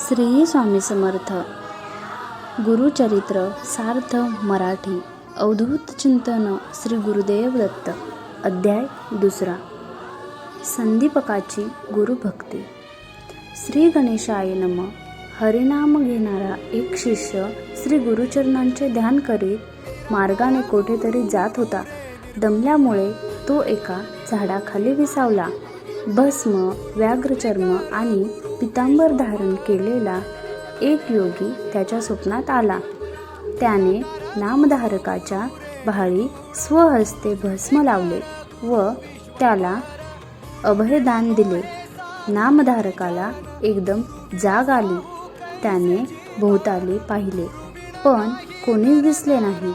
श्री स्वामी समर्थ. गुरुचरित्र सार्थ मराठी. अवधूत चिंतन श्री गुरुदेव दत्त. अध्याय 2. संदीपकाची गुरुभक्ती. श्री गणेशाय नमः. हरिनाम घेणारा एक शिष्य श्री गुरुचरणांचे ध्यान करीत मार्गाने कोठेतरी जात होता. दमल्यामुळे तो एका झाडाखाली विसावला. भस्म, व्याघ्रचर्म आणि पितांबर धारण केलेला एक योगी त्याच्या स्वप्नात आला. त्याने नामधारकाच्या भाळी स्वहस्ते भस्म लावले व त्याला अभयदान दिले. नामधारकाला एकदम जाग आली. त्याने भोवताली पाहिले पण कोणीच दिसले नाही.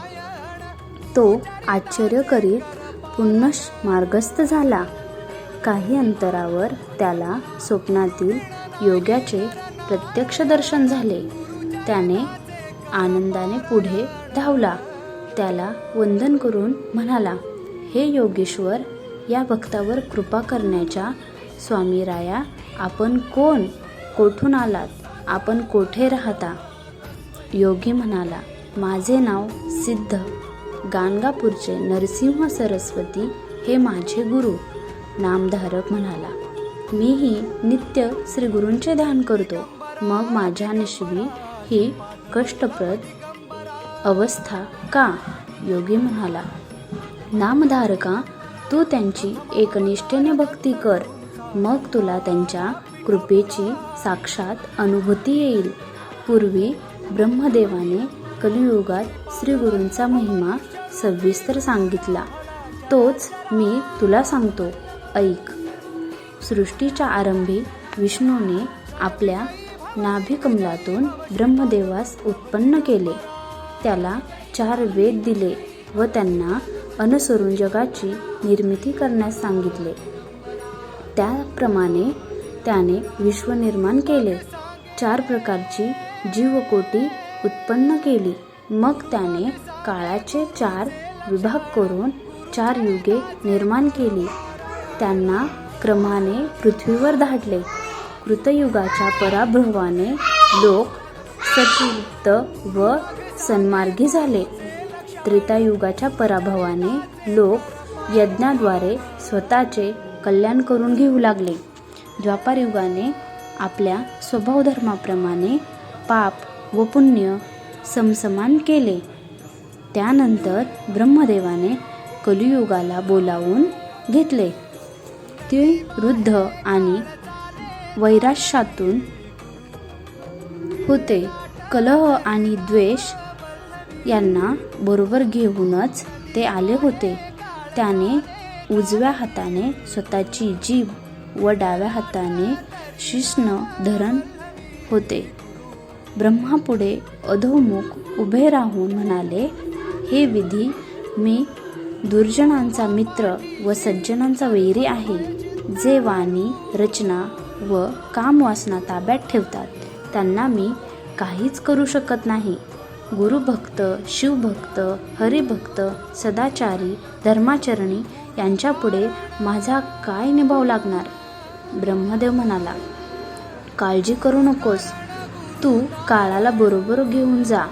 तो आश्चर्य करीत पुनश्च मार्गस्थ झाला. काही अंतरावर त्याला स्वप्नातील योग्याचे प्रत्यक्ष दर्शन झाले. त्याने आनंदाने पुढे धावला. त्याला वंदन करून म्हणाला, हे योगेश्वर, या भक्तावर कृपा करण्याच्या स्वामीराया, आपण कोण? कोठून आलात? आपण कोठे राहता? योगी म्हणाला, माझे नाव सिद्ध. गाणगापूरचे नरसिंह सरस्वती हे माझे गुरु. नामधारक म्हणाला, मीही नित्य श्री गुरूंचे ध्यान करतो. मग माझ्या नशिबी ही कष्टप्रद अवस्था का? योगी म्हणाला, नामधारका, तू त्यांची एकनिष्ठेने भक्ती कर. मग तुला त्यांच्या कृपेची साक्षात अनुभूती येईल. पूर्वी ब्रह्मदेवाने कलियुगात श्री गुरूंचा महिमा सविस्तर सांगितला. तोच मी तुला सांगतो, ऐक. सृष्टीच्या आरंभी विष्णूने आपल्या नाभिकमलातून ब्रह्मदेवास उत्पन्न केले. त्याला 4 वेद दिले व त्यांना अनुसरून जगाची निर्मिती करण्यास सांगितले. त्याप्रमाणे त्याने विश्व निर्माण केले. 4 प्रकारची जीवकोटी उत्पन्न केली. मग त्याने काळाचे 4 विभाग करून 4 युगे निर्माण केली. त्यांना क्रमाने पृथ्वीवर धाडले. कृतयुगाच्या पराभवाने लोक सतयुक्त व सन्मार्गी झाले. त्रेतायुगाच्या पराभवाने लोक यज्ञाद्वारे स्वतःचे कल्याण करून घेऊ लागले. द्वापारयुगाने आपल्या स्वभावधर्माप्रमाणे पाप व पुण्य समसमान केले. त्यानंतर ब्रह्मदेवाने कलियुगाला बोलावून घेतले. ते वृद्ध आणि वैराश्यातून होते. कलह आणि द्वेष यांना बरोबर घेऊनच ते आले होते. त्याने उजव्या हाताने स्वतःची जीभ व डाव्या हाताने शिश्न धरण होते. ब्रह्मापुढे अधोमुख उभे राहून म्हणाले, हे विधी, मी दुर्जनांचा मित्र व सज्जनांचा वैरी आहे. जे वाणी, रचना व कामवासना ताब्यात ठेवतात त्यांना मी काहीच करू शकत नाही. गुरुभक्त, शिवभक्त, हरिभक्त, सदाचारी, धर्माचरणी यांच्यापुढे माझा काय निभाव लागणार? ब्रह्मदेव म्हणाला, काळजी करू नकोस. तू काळाला बरोबर घेऊन जा.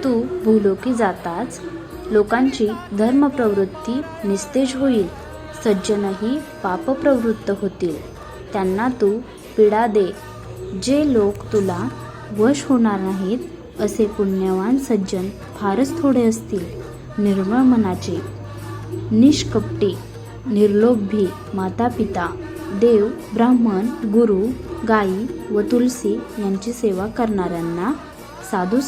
तू भूलोकी जाताच लोकांची धर्मप्रवृत्ती निस्तेज होईल. सज्जनही पापप्रवृत्त होतील. त्यांना तू पीडा दे. जे लोक तुला वश होणार नाहीत असे पुण्यवान सज्जन फारच थोडे असतील. निर्मळ मनाचे, निष्कपटी, निर्लोभी मातापिता, देव, ब्राह्मण, गुरु, गायी व तुलसी यांची सेवा करणाऱ्यांना, साधू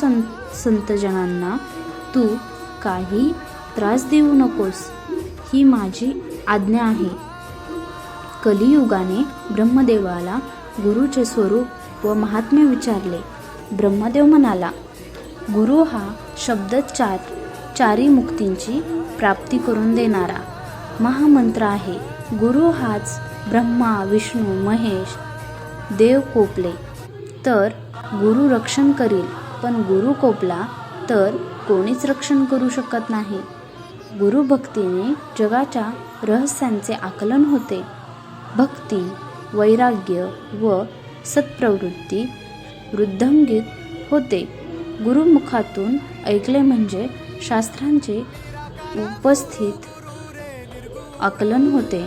संतजनांना तू काही त्रास देऊ नकोस. ही माझी आज्ञा आहे. कलियुगाने ब्रह्मदेवाला गुरुचे स्वरूप व महात्म्य विचारले. ब्रह्मदेव म्हणाला, गुरु हा शब्दच 4 मुक्तींची प्राप्ती करून देणारा महामंत्र आहे. गुरु हाच ब्रह्मा, विष्णू, महेश, देव कोपले तर गुरु रक्षण करील, पण गुरु कोपला तर कोणीच रक्षण करू शकत नाही. गुरुभक्तीने जगाच्या रहस्यांचे आकलन होते. भक्ती, वैराग्य व सत्प्रवृत्ती वृद्धंगीत होते. गुरुमुखातून ऐकले म्हणजे शास्त्रांचे उपस्थित आकलन होते.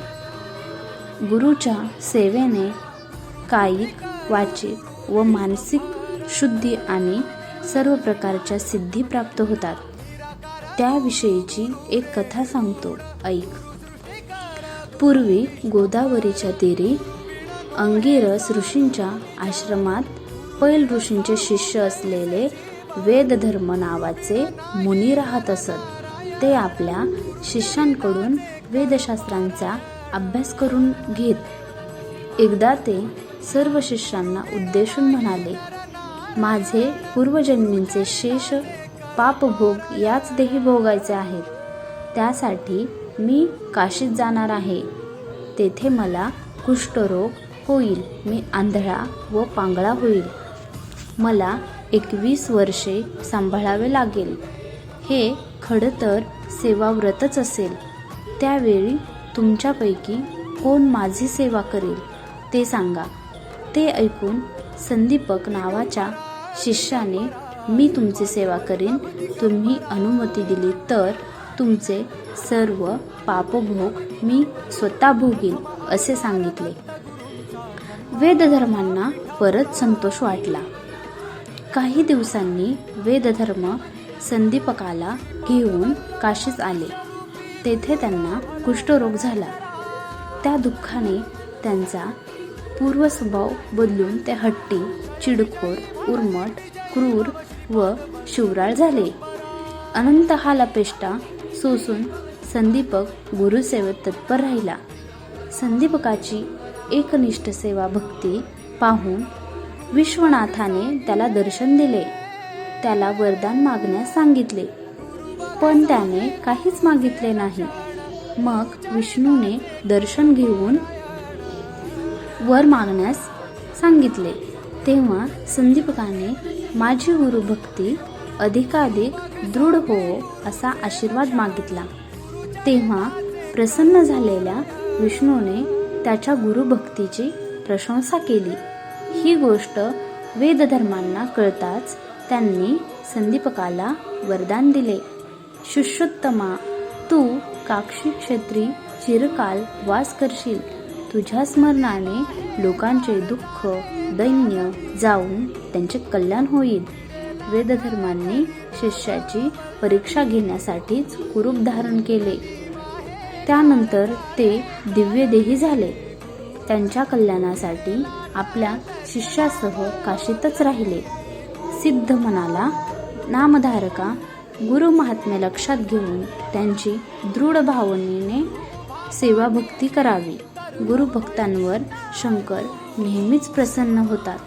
गुरुच्या सेवेने कायिक, वाचिक व मानसिक शुद्धी आणि सर्व प्रकारच्या सिद्धी प्राप्त होतात. त्याविषयीची एक कथा सांगतो, ऐक. पूर्वी गोदावरीच्या तीरी अंगिरस ऋषींच्या आश्रमात पैल ऋषींचे शिष्य असलेले वेदधर्म नावाचे मुनी राहत असत. ते आपल्या शिष्यांकडून वेदशास्त्रांचा अभ्यास करून घेत. एकदा ते सर्व शिष्यांना उद्देशून म्हणाले, माझे पूर्वजन्मींचे शेष पापभोग याच देही भोगायचे आहेत. त्यासाठी मी काशीत जाणार आहे. तेथे मला कुष्ठरोग होईल, मी आंधळा व पांगळा होईल. मला 21 वर्षे सांभाळावे लागेल. हे खडतर सेवाव्रतच असेल. त्यावेळी तुमच्यापैकी कोण माझी सेवा करेल ते सांगा. ते ऐकून संदीपक नावाच्या शिष्याने, मी तुमची सेवा करीन, तुम्ही अनुमती दिली तर तुमचे सर्व पापभोग मी स्वतः भोगीन, असे सांगितले. वेदधर्मांना परत संतोष वाटला. काही दिवसांनी वेदधर्म संदीपकाला घेऊन काशीस आले. तेथे त्यांना कुष्ठरोग झाला. त्या दुःखाने त्यांचा पूर्व स्वभाव बदलून ते हट्टी, चिडखोर, उर्मट, क्रूर व शिवराळ झाले. अनंत हालापेष्टा सोसून संदीपक गुरुसेवेत तत्पर राहिला. संदीपकाची एकनिष्ठ सेवा भक्ती पाहून विश्वनाथाने त्याला दर्शन दिले. त्याला वरदान मागण्यास सांगितले, पण त्याने काहीच मागितले नाही. मग विष्णूने दर्शन घेऊन वर मागण्यास सांगितले. तेव्हा संदीपकाने माझी गुरुभक्ती अधिकाधिक दृढ हो असा आशीर्वाद मागितला. तेव्हा प्रसन्न झालेल्या विष्णूने त्याच्या गुरुभक्तीची प्रशंसा केली. ही गोष्ट वेदधर्मांना कळताच त्यांनी संदीपकाला वरदान दिले, शिष्योत्तमा, तू काक्षी क्षेत्री चिरकाल वास करशील. तुझ्या स्मरणाने लोकांचे दुःख दैन्य जाऊन त्यांचे कल्याण होईल. वेदधर्मांनी शिष्याची परीक्षा घेण्यासाठीच कुरूप धारण केले. त्यानंतर ते दिव्यदेही झाले. त्यांच्या कल्याणासाठी आपल्या शिष्यासह काशीतच राहिले. सिद्ध म्हणाला, नामधारका, गुरु महात्म्य लक्षात घेऊन त्यांची दृढ भावनेने सेवाभक्ती करावी. गुरुभक्तांवर शंकर नेहमीच प्रसन्न होतात.